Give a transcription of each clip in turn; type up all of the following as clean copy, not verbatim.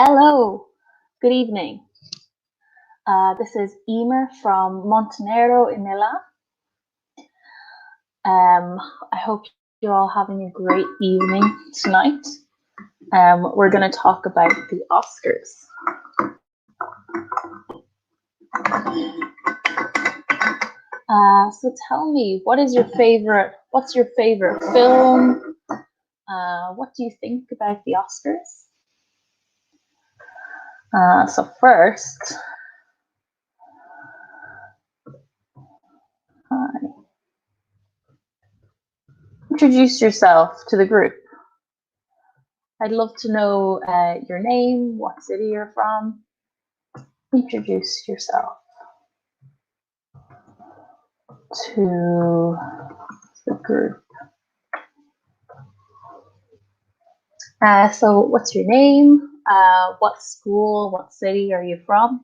Hello, good evening. This is Emer from Montenegro in Milan. I hope you're all having a great evening tonight. We're going to talk about the Oscars. So tell me, what's your favorite film? What do you think about the Oscars? So first, introduce yourself to the group. I'd love to know your name, what city you're from. Introduce yourself to the group. So what's your name? What school, what city are you from?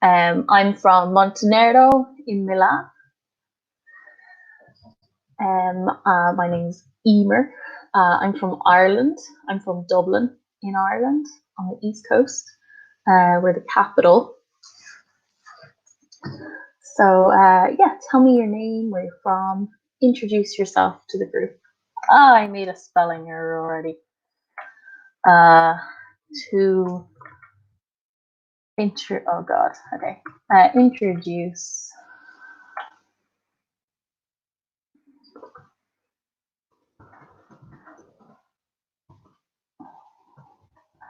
I'm from Montenegro in Milan. My name's Emer. I'm from Ireland. I'm from Dublin in Ireland on the East Coast. We're the capital. So yeah, tell me your name, where you're from, introduce yourself to the group. I made a spelling error already. Oh God, okay. Introduce.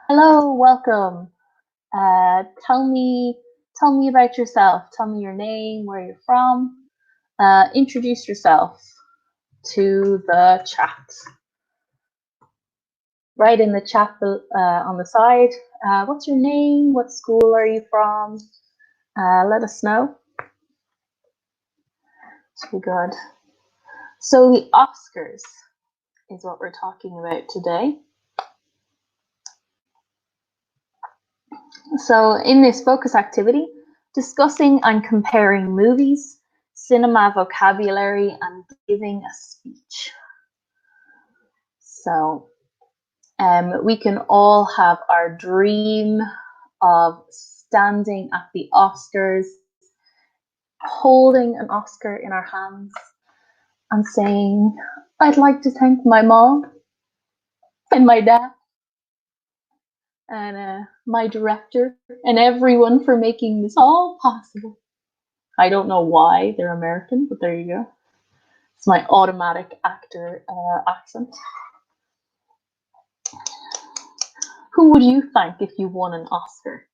Hello, welcome. Tell me about yourself. Tell me your name, where you're from. Introduce yourself to the chat. Write in the chat on the side. What's your name? What school are you from? Let us know. So good. So the Oscars is what we're talking about today. So in this focus activity, discussing and comparing movies, cinema vocabulary, and giving a speech. So we can all have our dream of standing at the Oscars, holding an Oscar in our hands and saying, I'd like to thank my mom and my dad and my director and everyone for making this all possible. I don't know why they're American, but there you go. It's my automatic actor accent. Who would you thank if you won an Oscar?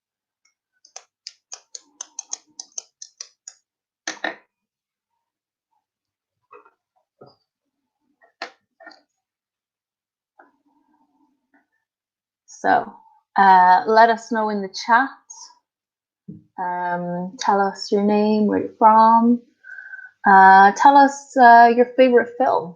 So let us know in the chat. Tell us your name, where you're from. Tell us your favorite film.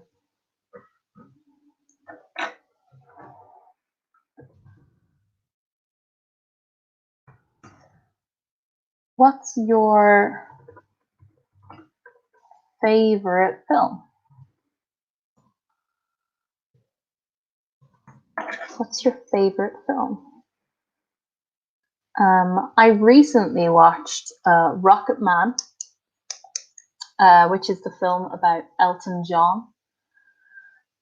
What's your favorite film? What's your favorite film? I recently watched Rocket Man, which is the film about Elton John,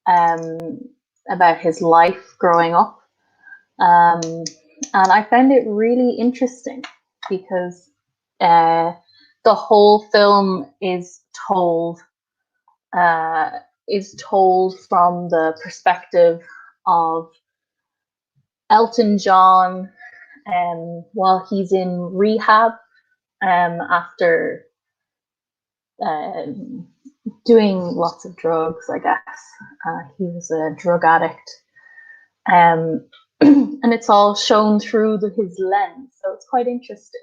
about his life growing up. And I found it really interesting because the whole film is told from the perspective of Elton John while he's in rehab after doing lots of drugs, I guess. He was a drug addict. And it's all shown through his lens, so it's quite interesting.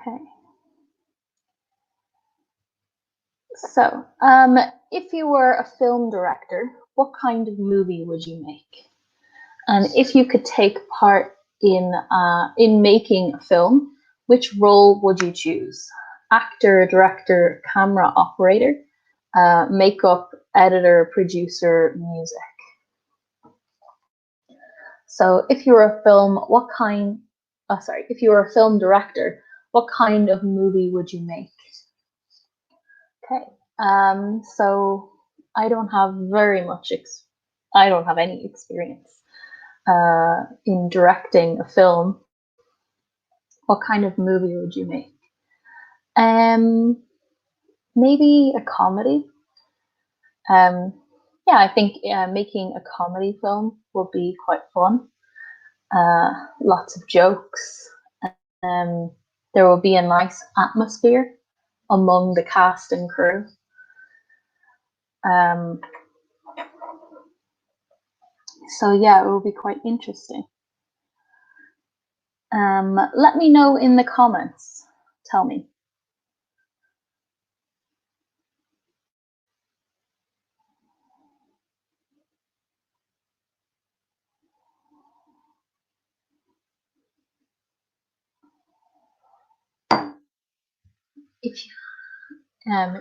Okay. So, if you were a film director, what kind of movie would you make? And if you could take part in making a film, which role would you choose? Actor, director, camera operator, makeup, editor, producer, music. So if you were a film, if you were a film director, what kind of movie would you make? Okay, so I don't have I don't have any experience in directing a film. What kind of movie would you make? Um, Maybe a comedy. Um, yeah, I think making a comedy film would be quite fun. Lots of jokes. Um, there will be a nice atmosphere among the cast and crew. So yeah, it will be quite interesting. Let me know in the comments. Tell me.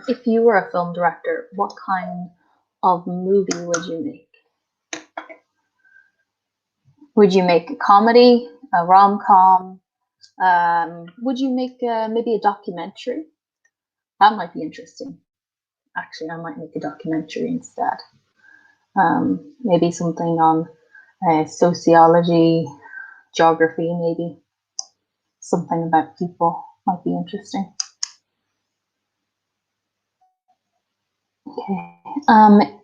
If you were a film director, what kind of movie would you make? Would you make a comedy, a rom-com? Would you make maybe a documentary? That might be interesting. Actually, I might make a documentary instead. Maybe something on sociology, geography, maybe. Something about people might be interesting. Okay.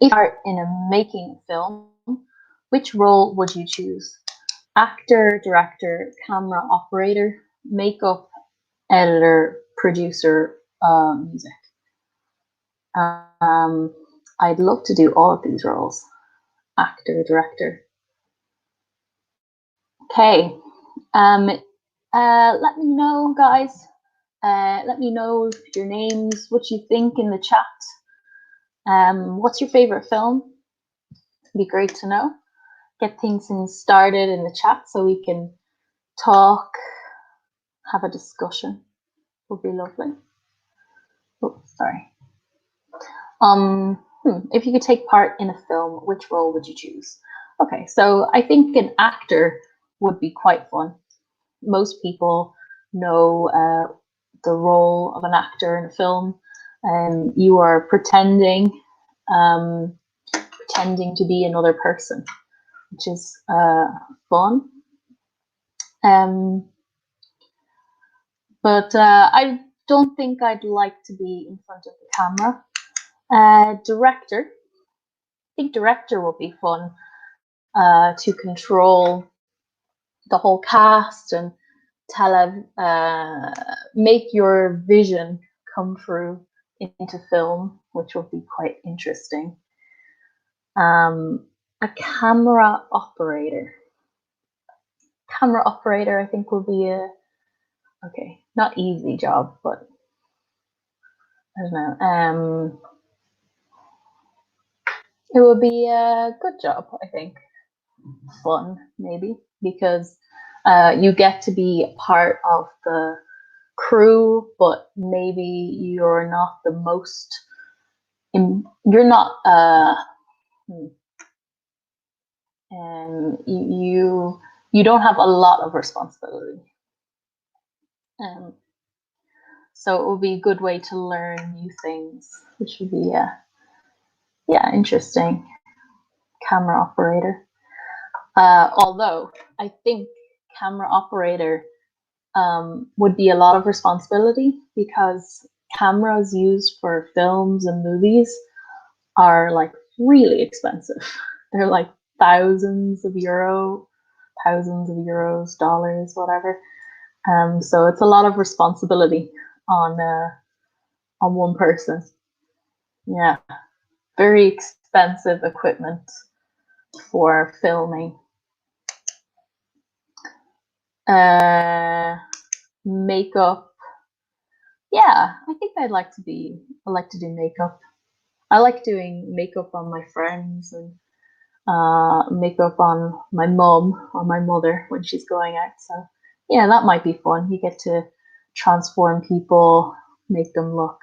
If you are in a making film, which role would you choose? Actor, director, camera operator, makeup, editor, producer, music. I'd love to do all of these roles. Actor, director. Okay. Let me know, guys. Let me know your names, what you think in the chat. What's your favorite film? It'd be great to know. Get things started in the chat so we can talk, have a discussion. Would be lovely. Oh, sorry. If you could take part in a film, which role would you choose? Okay, so I think an actor would be quite fun. Most people know the role of an actor in a film, and you are pretending to be another person, which is fun. But I don't think I'd like to be in front of the camera. Director. I think director will be fun to control the whole cast and make your vision come through into film, which will be quite interesting. A camera operator. Camera operator, I think, will be not easy job, but I don't know. It will be a good job, I think. Fun, maybe, because you get to be part of the crew, but maybe you're not the most. You're not. You don't have a lot of responsibility. So it will be a good way to learn new things, which would be interesting. Camera operator. Although I think camera operator would be a lot of responsibility, because cameras used for films and movies are like really expensive. They're like thousands of euros, dollars, whatever. So it's a lot of responsibility on one person. Yeah, very expensive equipment for filming. Makeup. Yeah, I think I like to do makeup. I like doing makeup on my friends and makeup on my mom or my mother when she's going out. So yeah, that might be fun. You get to transform people, make them look,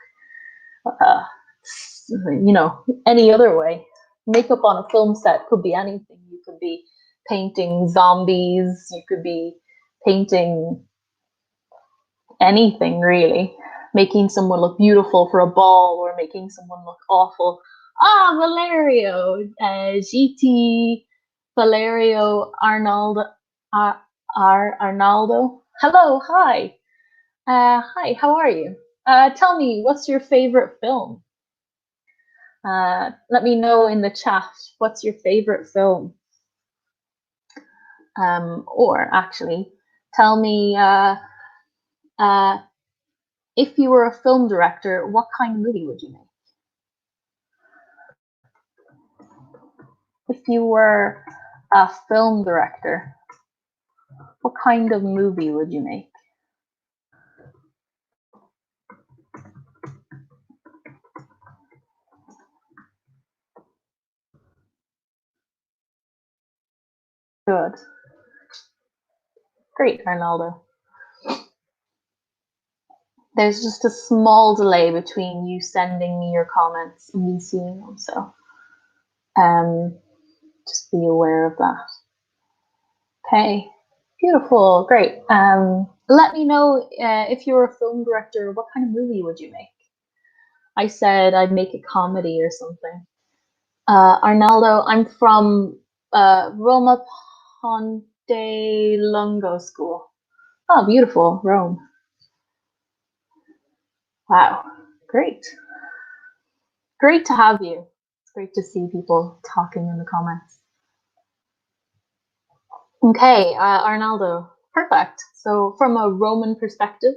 any other way. Makeup on a film set could be anything. You could be painting zombies, you could be painting anything really, making someone look beautiful for a ball or making someone look awful. Ah, Valerio, GT, Valerio Arnaldo, Arnaldo. Hello, hi. Hi, how are you? Tell me, what's your favorite film? Let me know in the chat, what's your favorite film? Or actually, tell me, if you were a film director, what kind of movie would you make? If you were a film director, what kind of movie would you make? Good. Great, Arnaldo. There's just a small delay between you sending me your comments and me seeing them, so just be aware of that. Okay, beautiful, great. Let me know if you're a film director, what kind of movie would you make? I said I'd make a comedy or something. Arnaldo, I'm from Roma Ponte Lungo School. Oh, beautiful, Rome. Wow, great. Great to have you. It's great to see people talking in the comments. Okay, Arnaldo, perfect. So from a Roman perspective,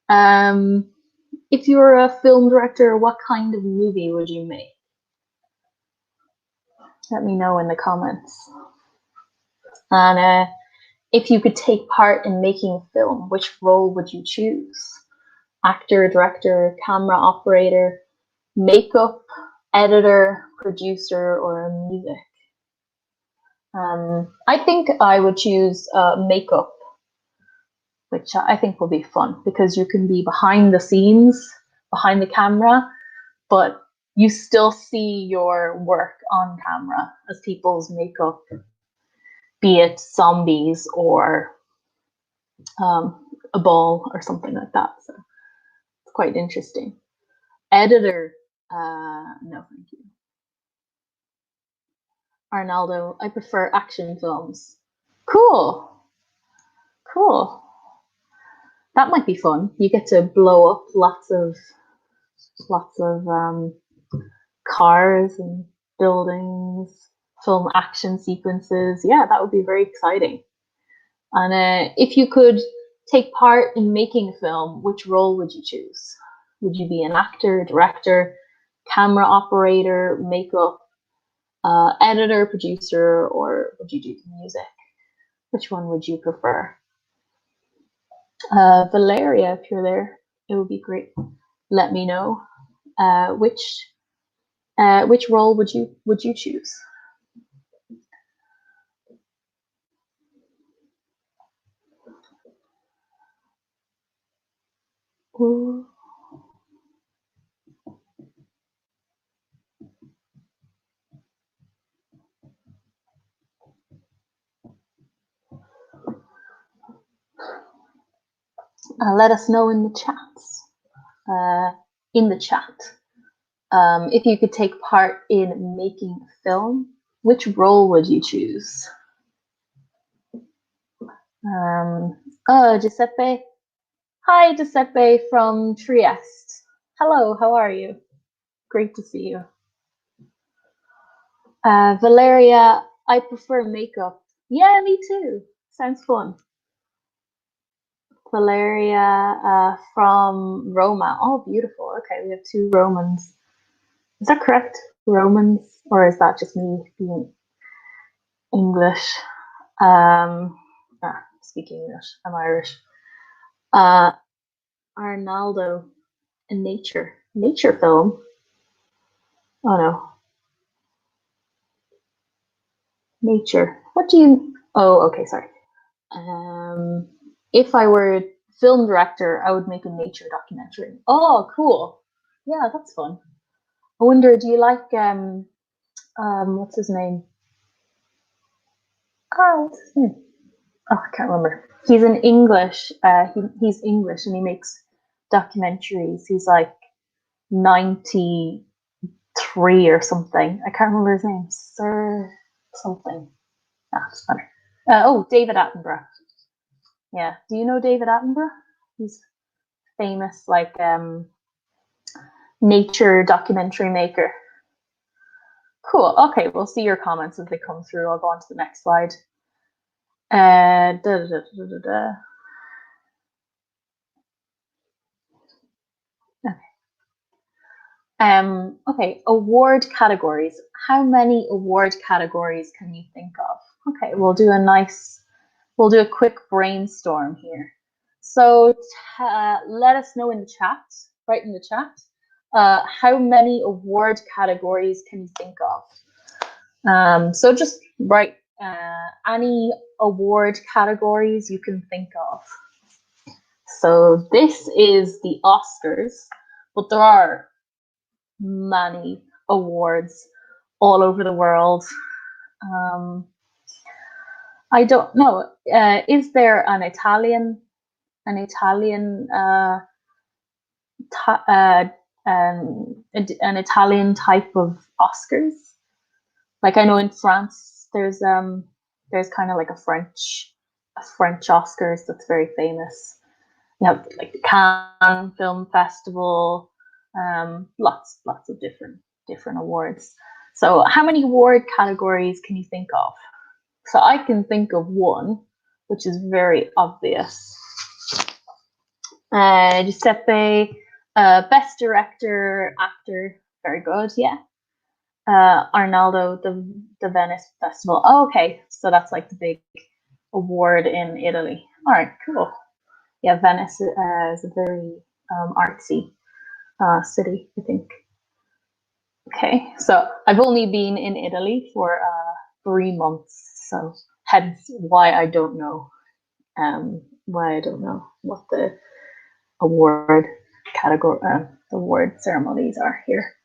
if you were a film director, what kind of movie would you make? Let me know in the comments. And if you could take part in making a film, which role would you choose? Actor, director, camera operator, makeup, editor, producer, or music? I think I would choose makeup, which I think will be fun because you can be behind the scenes, behind the camera, but you still see your work on camera as people's makeup, be it zombies or a ball or something like that. So it's quite interesting. Editor, no, thank you. Arnaldo, I prefer action films. Cool. Cool. That might be fun. You get to blow up lots of cars and buildings, film action sequences. Yeah, that would be very exciting. And if you could take part in making a film, which role would you choose? Would you be an actor, director, camera operator, makeup, editor, producer, or would you do music? Which one would you prefer? Valeria, if you're there, it would be great. Let me know which role would you choose? Ooh. Let us know in the chats. If you could take part in making a film, which role would you choose? Oh, Giuseppe. Hi, Giuseppe from Trieste. Hello, how are you? Great to see you. Valeria, I prefer makeup. Yeah, me too. Sounds fun. Valeria from Roma. Oh, beautiful. Okay, we have two Romans. Is that correct? Romans? Or is that just me being English? Speaking English. I'm Irish. Arnaldo, a nature film. Oh no. Nature. What do you? Oh, okay, sorry. If I were a film director, I would make a nature documentary. Oh, cool. Yeah, that's fun. I wonder, do you like what's his name? Oh, what's his name? Oh, I can't remember. He's an English. He's English and he makes documentaries. He's like 93 or something. I can't remember his name. Sir something. That's funny. Oh, David Attenborough. Yeah. Do you know David Attenborough? He's famous, like nature documentary maker. Cool. Okay, we'll see your comments as they come through. I'll go on to the next slide. Da, da, da, da, da. Okay, award categories. How many award categories can you think of? Okay, we'll do a quick brainstorm here. So let us know in the chat, right in the chat, how many award categories can you think of? So just write any award categories you can think of. So this is the Oscars, but there are many awards all over the world. I don't know. Is there an Italian an Italian type of Oscars? Like I know in France, there's kind of like a French Oscars that's very famous. You have like the Cannes Film Festival, lots of different awards. So how many award categories can you think of? So I can think of one, which is very obvious. Giuseppe, best director, actor, very good, yeah. Arnaldo, the Venice Festival. Oh, okay, so that's like the big award in Italy. All right, cool. Yeah, Venice is a very artsy city, I think. Okay, so I've only been in Italy for 3 months, so hence why I don't know what the award category award ceremonies are here.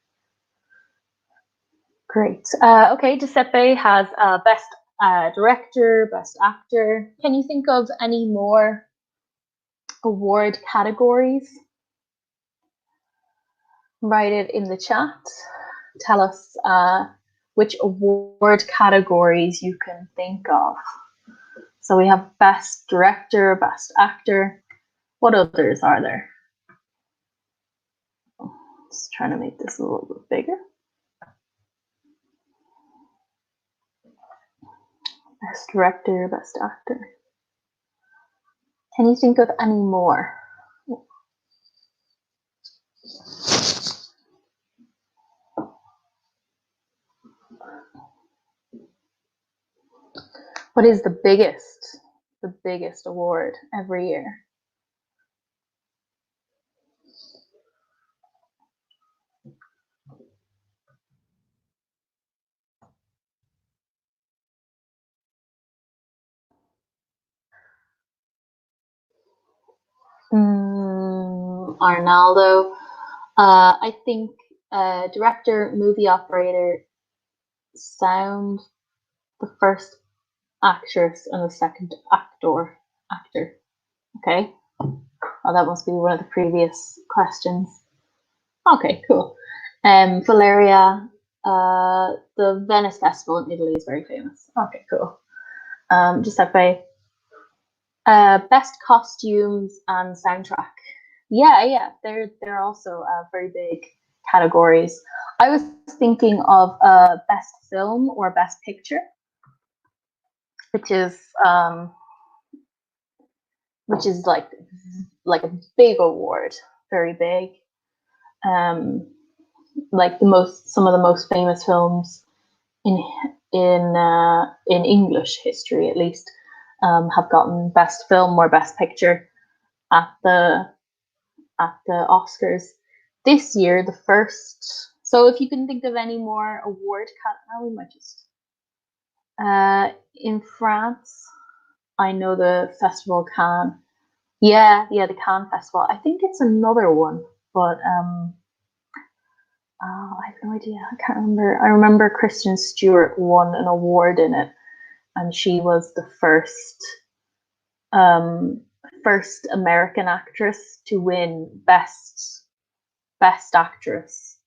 Great. Okay, Giuseppe has best director, best actor. Can you think of any more award categories? Write it in the chat. Tell us which award categories you can think of. So we have best director, best actor. What others are there? Just trying to make this a little bit bigger. Best director, best actor. Can you think of any more? What is the biggest award every year? Arnaldo. I think director, movie operator, sound, the first actress, and the second actor. Okay. Oh, that must be one of the previous questions. Okay, cool. Valeria, the Venice Festival in Italy is very famous. Okay, cool. Giuseppe, best costumes and soundtrack. Yeah, they're also very big categories. I was thinking of best film or best picture, which is like a big award, very big. Like some of the most famous films in English history, at least, have gotten best film or best picture at the Oscars this year. The first. So if you can think of any more award we might just. In France, I know the Festival Cannes. Yeah, the Cannes Festival. I think it's another one, but I have no idea. I can't remember. I remember Kristen Stewart won an award in it. and she was the first American actress to win Best Actress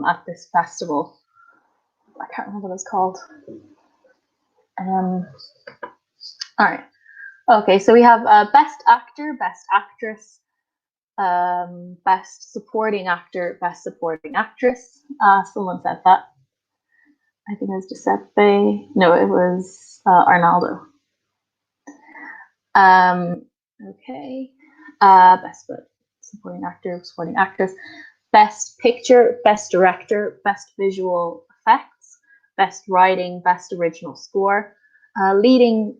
at this festival. I can't remember what it's called. All right. Okay, so we have Best Actor, Best Actress, Best Supporting Actor, Best Supporting Actress. Someone said that. I think it was Giuseppe. No, it was Arnaldo. Okay. Best Supporting Actor, Supporting Actress. Best Picture, Best Director, Best Visual Effects, Best Writing, Best Original Score, Leading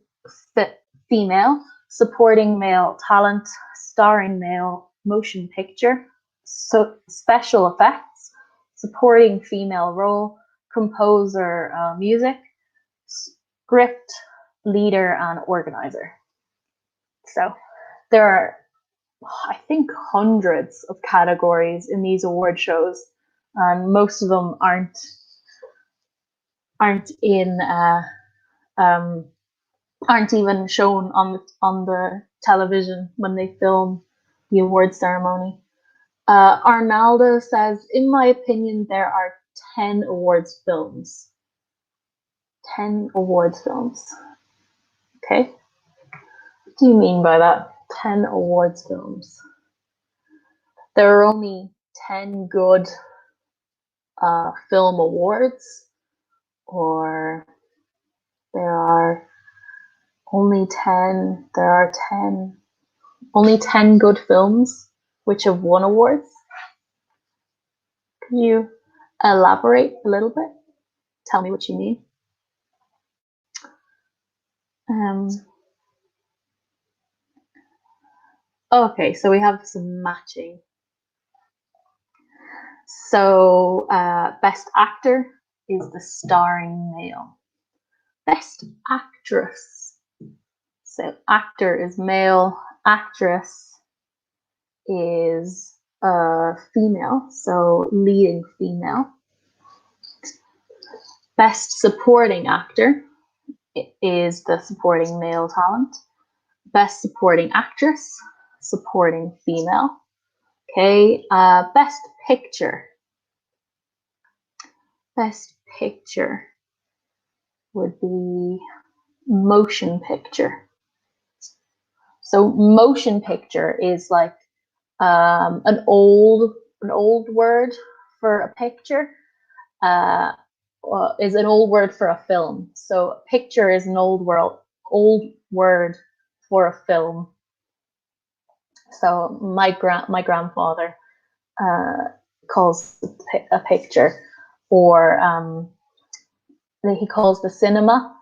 Female, Supporting Male Talent, Starring Male Motion Picture, Special Effects, Supporting Female Role, Composer Music, Script, Leader, and Organizer. So there are, I think, hundreds of categories in these award shows, and most of them aren't even shown on the television when they film the award ceremony. Arnaldo says, in my opinion, there are 10 awards films. 10 awards films. Okay. What do you mean by that? 10 awards films. There are only 10 good film awards, or there are only 10 good films which have won awards. Can you elaborate a little bit? Tell me what you mean. Okay, so we have some matching. So Best Actor is the starring male. Best Actress. So actor is male, actress is female, so leading female. Best Supporting Actor is the supporting male talent. Best Supporting Actress, supporting female. Okay, Best Picture. Best Picture would be motion picture. So motion picture is like an old word for a picture. Is an old word for a film. So picture is an old word for a film. So my grandfather calls a picture, or he calls the cinema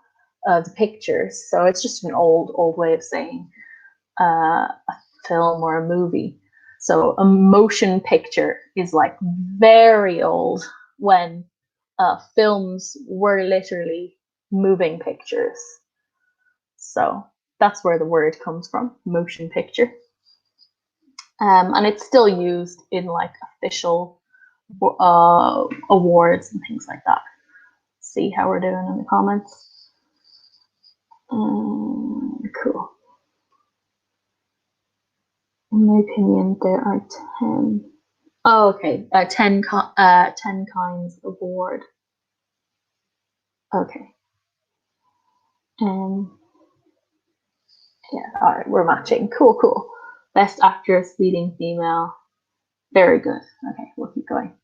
the pictures. So it's just an old way of saying a film or a movie. So a motion picture is like very old, when films were literally moving pictures. So that's where the word comes from, motion picture. And it's still used in like official awards and things like that. See how we're doing in the comments. Cool. In my opinion, there are 10. Oh, okay. 10 kinds of award. Okay. Yeah, all right, we're matching. Cool. Best Actress, leading female. Very good. Okay, we'll keep going.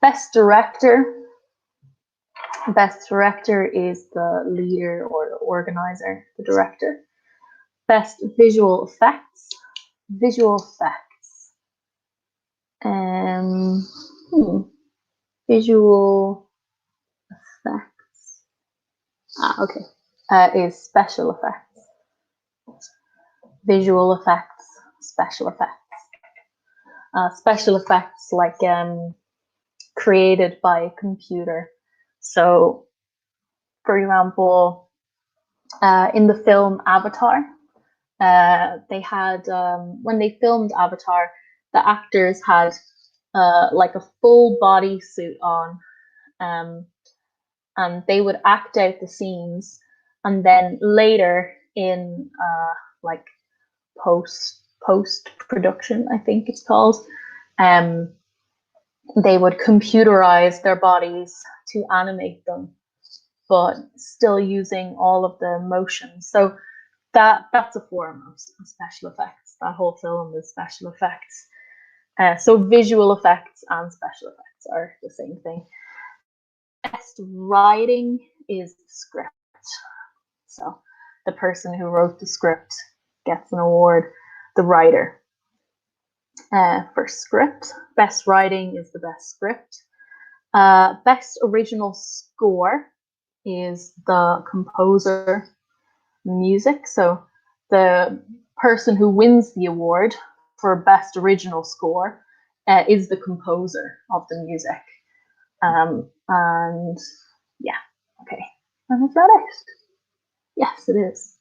Best Director. Best Director is the leader or the organizer, the director. Best Visual Effects. Visual Effects. Visual Effects. Okay. Is Special Effects. Visual Effects, Special Effects. Special effects like created by a computer. So, for example, in the film Avatar, they had, when they filmed Avatar, the actors had like a full body suit on, and they would act out the scenes, and then later in like post production, I think it's called, they would computerize their bodies to animate them, but still using all of the motions. So that's a form of special effects. That whole film is special effects. So visual effects and special effects are the same thing. Best writing is the script. So the person who wrote the script gets an award, the writer. For script, best writing is the best script. Best original score is the composer music. So the person who wins the award for best original score is the composer of the music. And yeah, okay. And is that it? Yes, it is.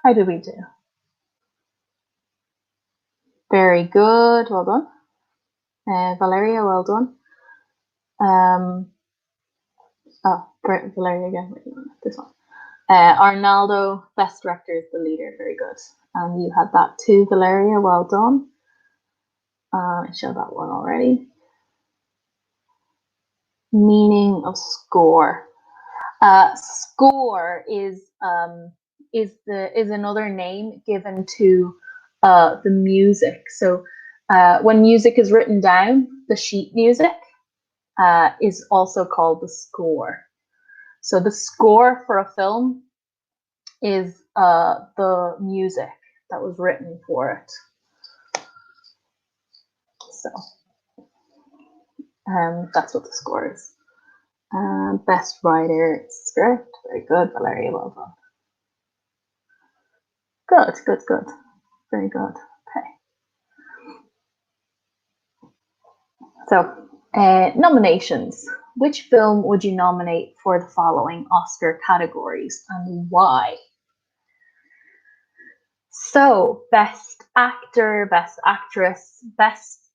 How did we do? Very good. Well done. Valeria, well done. Valeria again. This one. Arnaldo, best director is the leader. Very good. And you had that too, Valeria. Well done. I showed that one already. Meaning of score. Score is another name given to the music. So when music is written down, the sheet music is also called the score. So the score for a film is the music that was written for it. So that's what the score is. Best writer script. Very good, Valeria. Well done. Good. Very good. Okay. So, nominations. Which film would you nominate for the following Oscar categories and why? So, best actor, best actress, best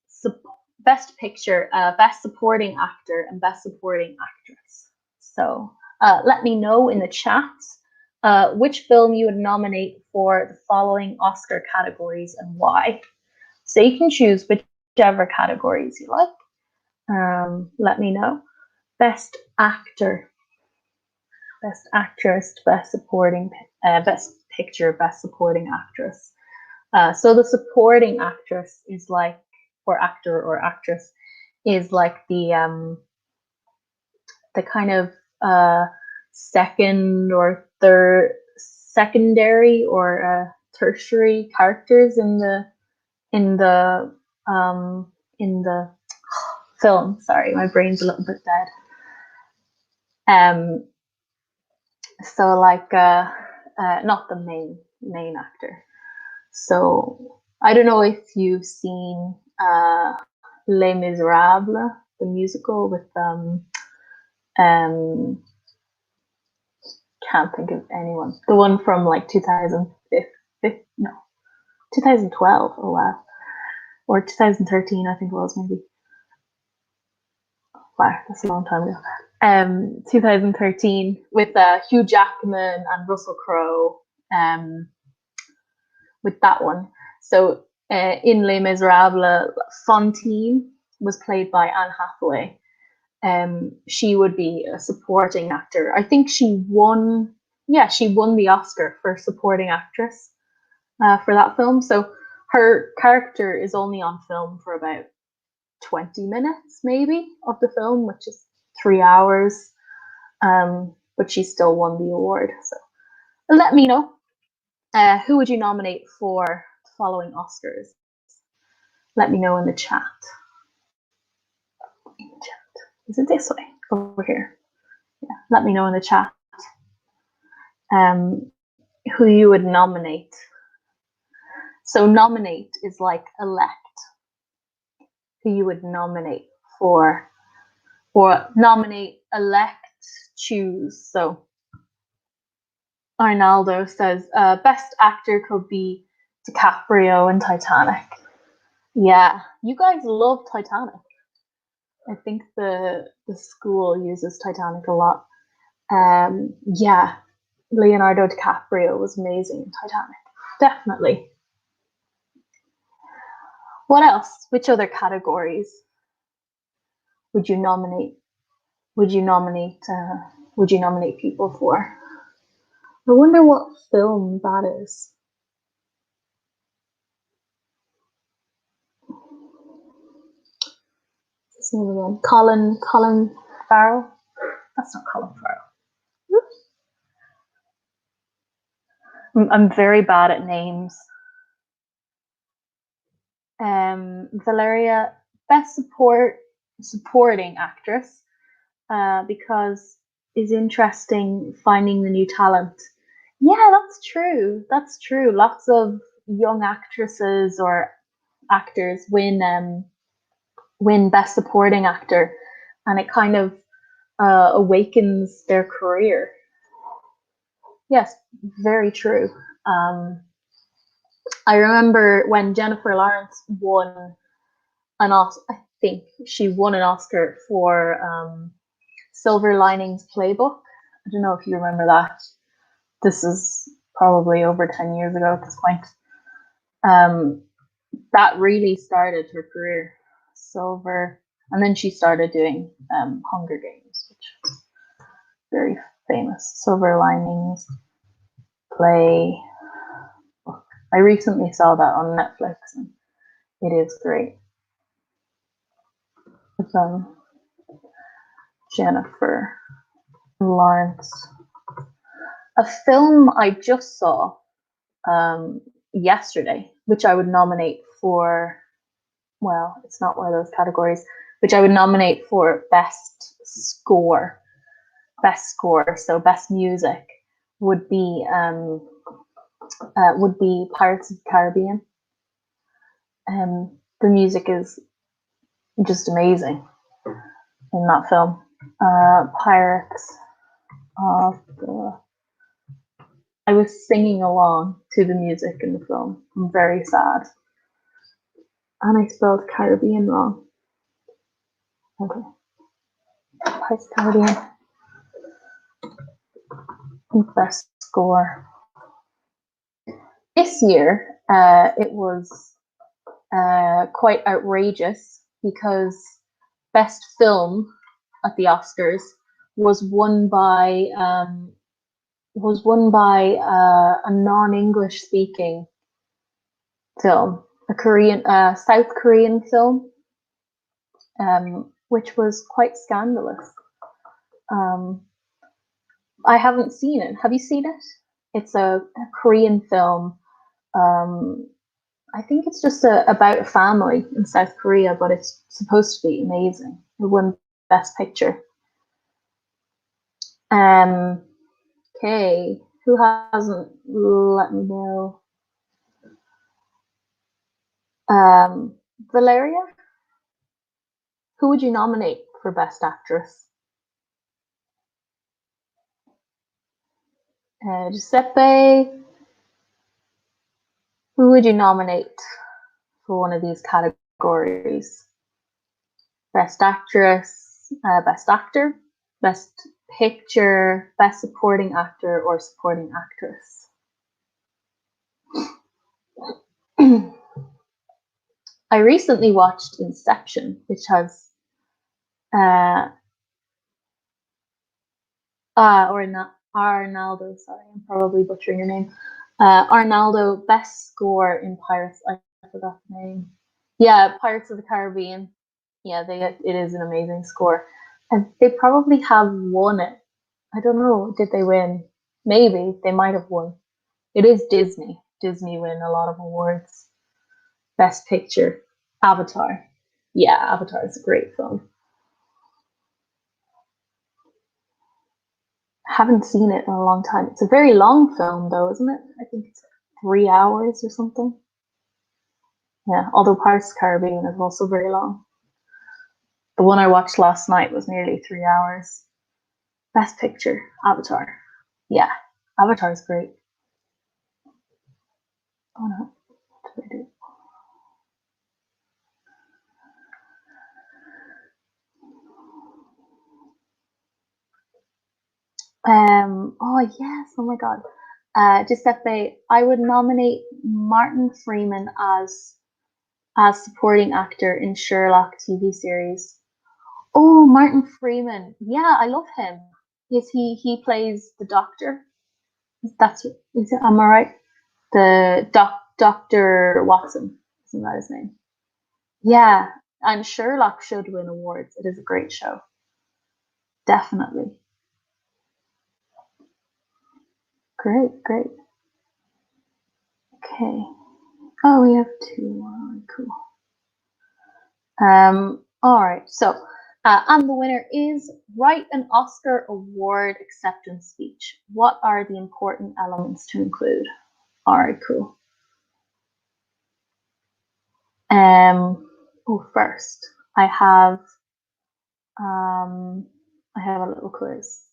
picture, best supporting actor, and best supporting actress. So, let me know in the chat which film you would nominate for the following Oscar categories and why. So you can choose whichever categories you like. Let me know. Best actor, best actress, best supporting, best picture, best supporting actress. So the supporting actress is like, or actor or actress, is like the kind of second or third, secondary or tertiary characters in the film. Sorry, my brain's a little bit dead. So like not the main actor. So I don't know if you've seen Les Miserables, the musical with can't think of anyone. The one from like 2012. Oh wow, or 2013, I think it was maybe. Wow, that's a long time ago. 2013 with Hugh Jackman and Russell Crowe. With that one, so in Les Miserables, Fantine was played by Anne Hathaway. She would be a supporting actor. I think she won. Yeah, she won the Oscar for supporting actress for that film. So her character is only on film for about 20 minutes, maybe, of the film, which is 3 hours. But she still won the award. So let me know. Who would you nominate for the following Oscars? Let me know in the chat. Is it this way? Over here. Yeah, let me know in the chat who you would nominate. So nominate is like elect. Who you would nominate for, or nominate, elect, choose. So Arnaldo says best actor could be DiCaprio in Titanic. Yeah, you guys love Titanic. I think the school uses Titanic a lot. Yeah, Leonardo DiCaprio was amazing in Titanic. Definitely. What else? Which other categories would you nominate? Would you nominate? Would you nominate people for? I wonder what film that is. His name again? Colin Farrell. That's not Colin Farrell. I'm very bad at names. Valeria, best supporting actress, because it's interesting finding the new talent. Yeah, that's true. That's true. Lots of young actresses or actors win best supporting actor, and it kind of awakens their career. Yes, very true. I remember when Jennifer Lawrence won an Oscar. I think she won an Oscar for Silver Linings Playbook. I don't know if you remember that. This is probably over 10 years ago at this point. That really started her career. Silver, and then she started doing Hunger Games, which was very famous. Silver Linings Play. I recently saw that on Netflix, and it is great. With Jennifer Lawrence. A film I just saw yesterday, which I would nominate for, well, it's not one of those categories, which I would nominate for best score. Best score, so best music would be Pirates of the Caribbean. The music is just amazing in that film. Pirates of the. I was singing along to the music in the film. I'm very sad. And I spelled Caribbean wrong. Okay. Pirates of the Caribbean. Best score. This year, it was quite outrageous because best film at the Oscars was won by a non-English speaking film, a Korean, South Korean film, which was quite scandalous. I haven't seen it. Have you seen it? It's a Korean film. I think it's just about a family in South Korea, but it's supposed to be amazing. It won Best Picture. Okay, who hasn't let me know? Valeria, who would you nominate for Best Actress? Giuseppe, who would you nominate for one of these categories? Best Actress, Best Actor, Best Picture, Best Supporting Actor, or Supporting Actress? I recently watched Inception, which has Arnaldo, sorry, I'm probably butchering your name. Arnaldo, best score in Pirates. I forgot the name. Yeah, Pirates of the Caribbean. Yeah, it is an amazing score. And they probably have won it. I don't know, did they win? Maybe, they might have won. It is Disney. Disney win a lot of awards. Best Picture, Avatar. Yeah, Avatar is a great film. Haven't seen it in a long time. It's a very long film, though, isn't it? I think it's 3 hours or something. Yeah, although Pirates of the Caribbean is also very long. The one I watched last night was nearly 3 hours. Best Picture, Avatar. Yeah, Avatar is great. Oh no, what did I do? Oh yes, oh my God. Giuseppe, I would nominate Martin Freeman as supporting actor in Sherlock TV series. Oh, Martin Freeman. Yeah, I love him. He plays the Doctor? That's is it, am I right? The Dr. Watson, isn't that his name? Yeah, and Sherlock should win awards. It is a great show. Definitely. Great, great. Okay. Oh, we have two more. Cool. All right. So, and the winner is write an Oscar award acceptance speech. What are the important elements to include? All right, cool. First, um, I have a little quiz.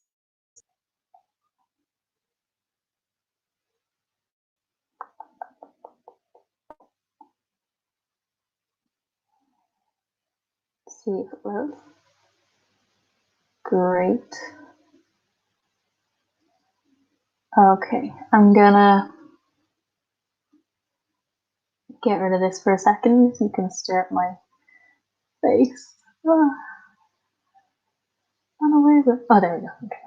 See if it loads. Great. Okay, I'm gonna get rid of this for a second so you can stare at my face. Oh, I don't know where is it. Oh, there we go. Okay.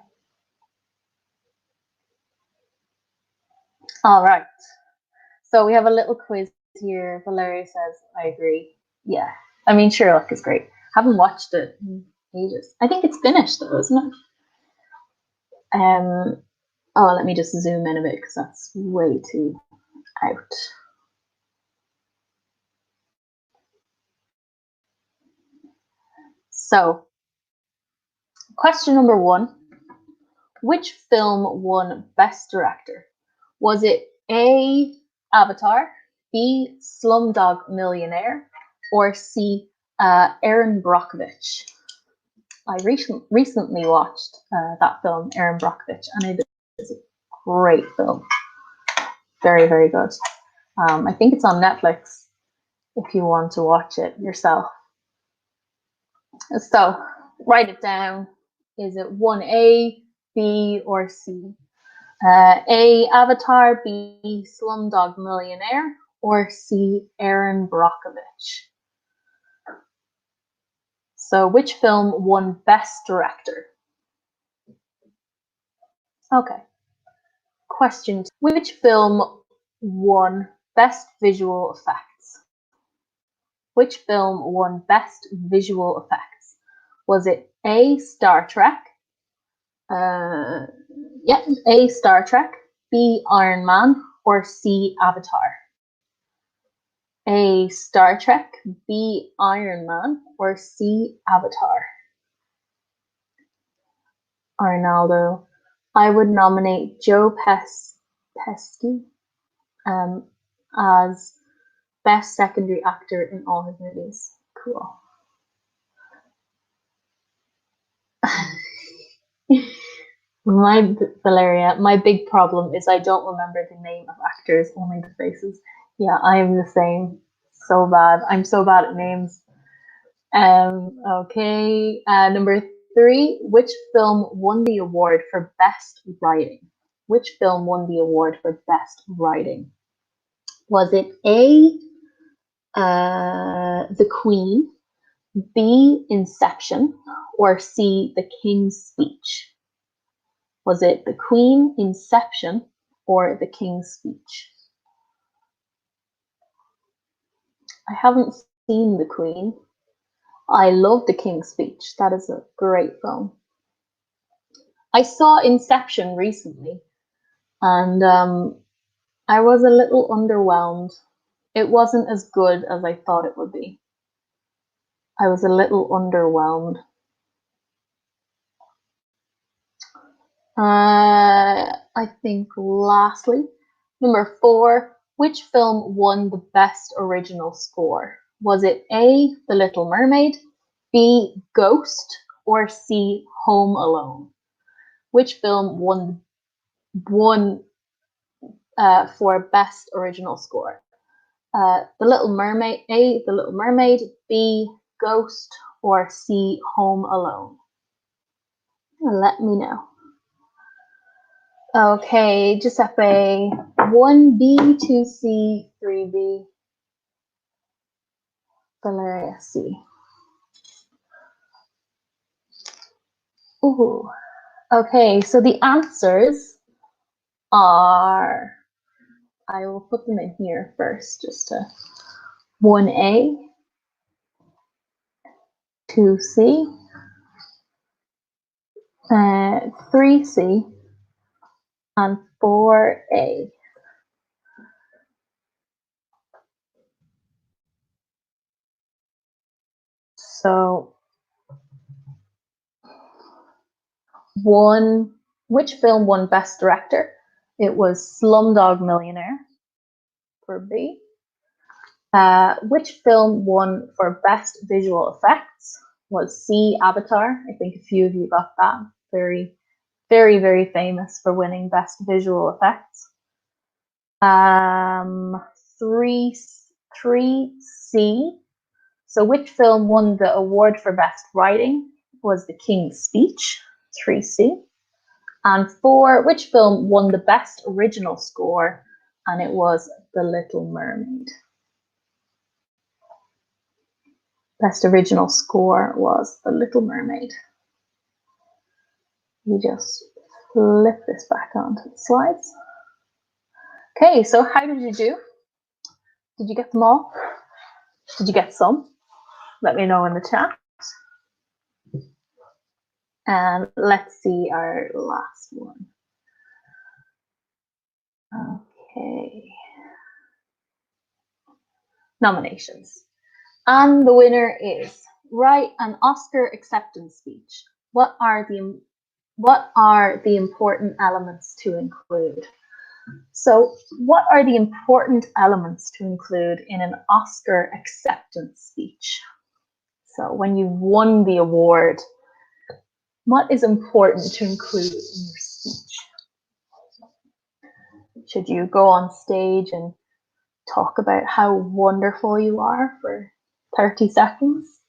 All right. So we have a little quiz here. Valeria says, I agree. Yeah. I mean, Sherlock is great. Haven't watched it in ages. I think it's finished though, isn't it? Let me just zoom in a bit because that's way too out. So, question number 1. Which film won Best Director? Was it A, Avatar, B, Slumdog Millionaire, or C, Erin Brockovich? I recently watched that film, Erin Brockovich, and it is a great film. Very, very good. I think it's on Netflix if you want to watch it yourself. So, write it down. Is it 1A, B, or C? A, Avatar, B, Slumdog Millionaire, or C, Erin Brockovich? So, which film won Best Director? Okay. Question 2. Which film won Best Visual Effects? Which film won Best Visual Effects? Was it A, Star Trek? A, Star Trek, B, Iron Man, or C, Avatar? A, Star Trek, B, Iron Man, or C, Avatar? Arnaldo. I would nominate Joe Pesci as best secondary actor in all his movies. Cool. Valeria, my big problem is I don't remember the name of actors, only the faces. Yeah, I am the same. So bad. I'm so bad at names. Okay. Number 3. Which film won the award for best writing? Which film won the award for best writing? Was it A, The Queen, B, Inception, or C, The King's Speech? Was it The Queen, Inception, or The King's Speech? I haven't seen The Queen. I love The King's Speech. That is a great film. I saw Inception recently, and I was a little underwhelmed. It wasn't as good as I thought it would be. I was a little underwhelmed. I think lastly, number 4, which film won the best original score? Was it A, The Little Mermaid, B, Ghost, or C, Home Alone? Which film won for best original score? The Little Mermaid, A, The Little Mermaid, B, Ghost, or C, Home Alone? Let me know. Okay, Giuseppe, 1B, 2C, 3B. Valeria, C. Ooh. Okay, so the answers are, I will put them in here first, just to 1A, 2C, 3C, and 4A. So, which film won Best Director? It was Slumdog Millionaire for B. Which film won for Best Visual Effects? Was C, Avatar. I think a few of you got that. Very, very, very famous for winning Best Visual Effects. 3C. So which film won the award for Best Writing? Was The King's Speech, 3C. And 4, which film won the Best Original Score? And it was The Little Mermaid. Best Original Score was The Little Mermaid. You just flip this back onto the slides. Okay, so how did you do? Did you get them all? Did you get some? Let me know in the chat. And let's see our last one. Okay. Nominations. And the winner is write an Oscar acceptance speech. What are the important elements to include? So, what are the important elements to include in an Oscar acceptance speech? So, when you've won the award, what is important to include in your speech? Should you go on stage and talk about how wonderful you are for 30 seconds?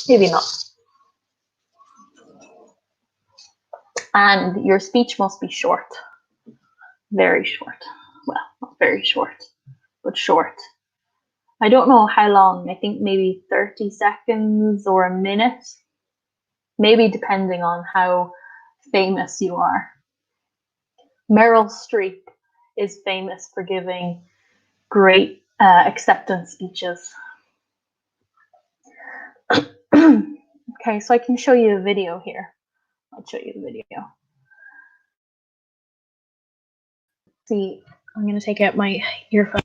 Maybe not. And your speech must be short. Very short. Well, not very short, but short. I don't know how long. I think maybe 30 seconds or a minute. Maybe depending on how famous you are. Meryl Streep is famous for giving great acceptance speeches. Okay, so I can show you a video here. I'll show you the video. See, I'm going to take out my earphone.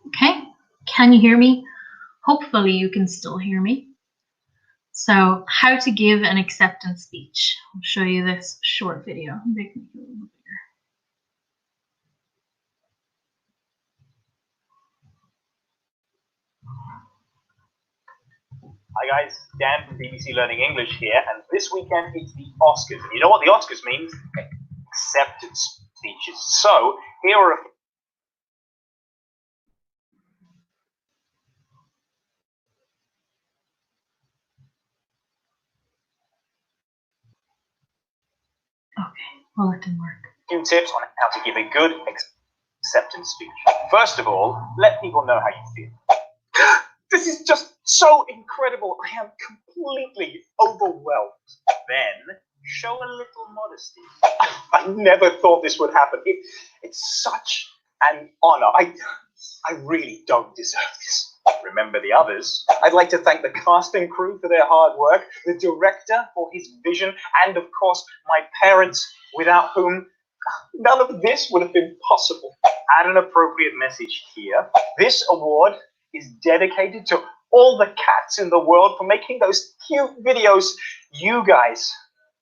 Okay, can you hear me? Hopefully you can still hear me. So, how to give an acceptance speech. I'll show you this short video. Make it a little bigger. Hi guys, Dan from BBC Learning English here, and this weekend it's the Oscars. And you know what the Oscars means? Acceptance speeches. So, here are a Well, it didn't work. few tips on how to give a good acceptance speech. First of all, let people know how you feel. This is just so incredible. I am completely overwhelmed. Then, show a little modesty. I never thought this would happen. It's such an honor. I really don't deserve this. Remember the others. I'd like to thank the cast and crew for their hard work, the director for his vision, and of course, my parents, without whom none of this would have been possible. Add an appropriate message here. This award is dedicated to all the cats in the world for making those cute videos. You guys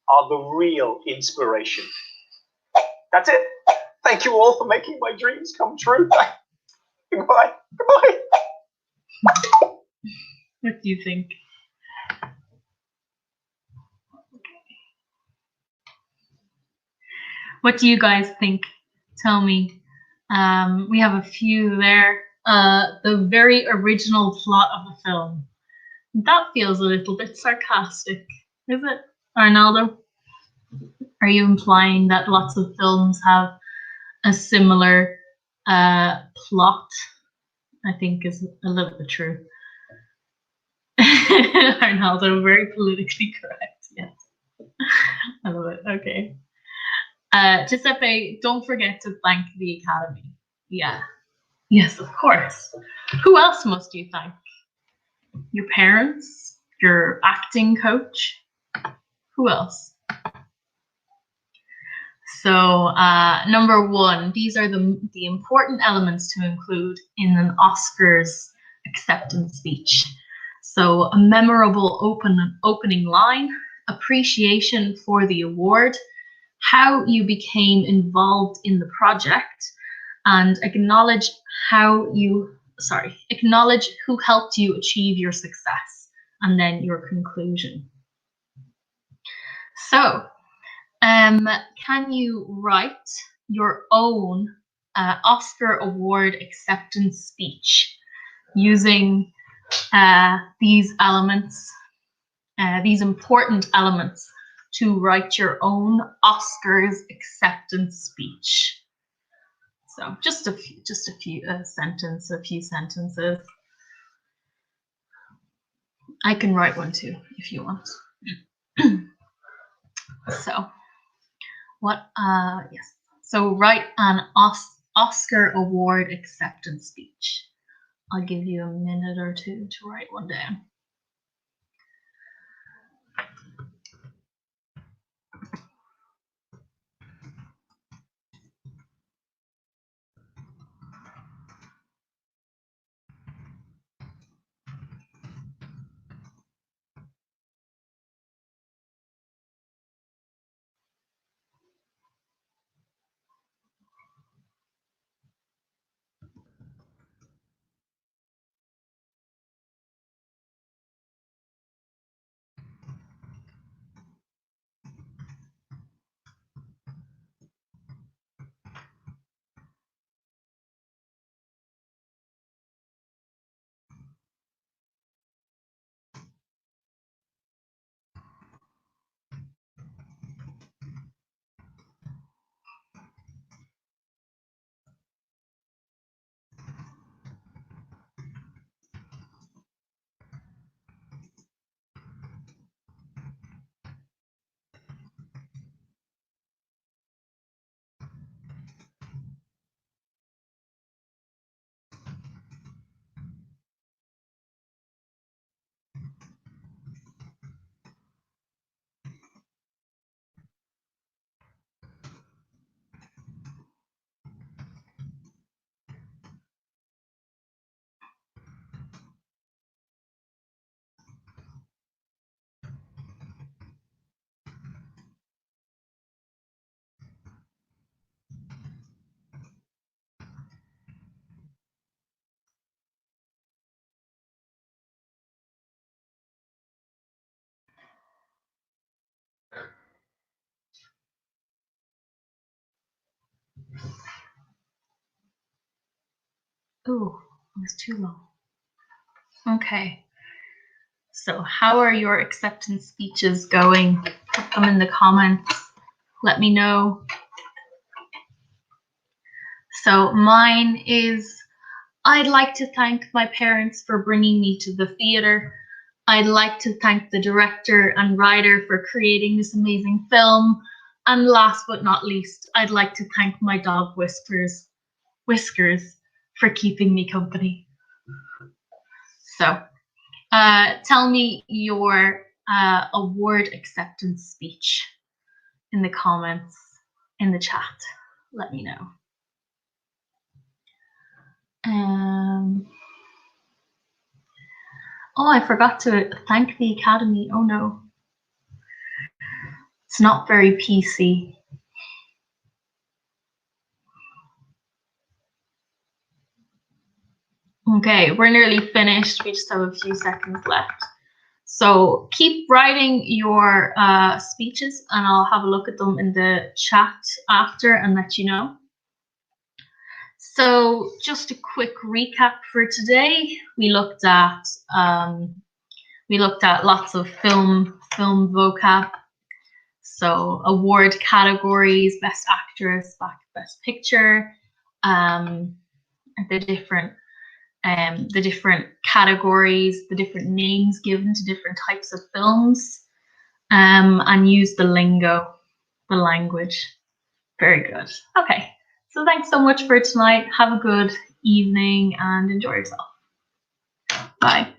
are the real inspiration. That's it. Thank you all for making my dreams come true. Goodbye. Goodbye. What do you think? What do you guys think? Tell me. We have a few there. The very original plot of the film. That feels a little bit sarcastic. Is it, Arnaldo? Are you implying that lots of films have a similar plot? I think is a little bit true. Arnaldo, very politically correct. Yes, I love it. Okay. Giuseppe, don't forget to thank the Academy. Yeah. Yes, of course. Who else must you thank? Your parents? Your acting coach? Who else? So, number one, these are the important elements to include in an Oscars acceptance speech. So, a memorable opening line, appreciation for the award, how you became involved in the project, and acknowledge who helped you achieve your success, and then your conclusion. So, can you write your own Oscar Award acceptance speech using these elements, these important elements, to write your own Oscars acceptance speech? So just a few sentences. I can write one too if you want. So yes. So write an Oscar Award acceptance speech. I'll give you a minute or two to write one down. Oh, it was too long. Okay. So how are your acceptance speeches going? Put them in the comments. Let me know. So mine is, I'd like to thank my parents for bringing me to the theater. I'd like to thank the director and writer for creating this amazing film. And last but not least, I'd like to thank my dog Whiskers for keeping me company. So tell me your award acceptance speech in the comments, in the chat. Let me know. Oh, I forgot to thank the Academy. Oh no. It's not very PC. Okay, we're nearly finished. We just have a few seconds left. So keep writing your speeches and I'll have a look at them in the chat after and let you know. So just a quick recap for today. We looked at We looked at lots of film vocab. So award categories, best actress, best picture, the different categories, the different names given to different types of films, and use the lingo, the language. Very good. Okay, so thanks so much for tonight. Have a good evening and enjoy yourself. Bye.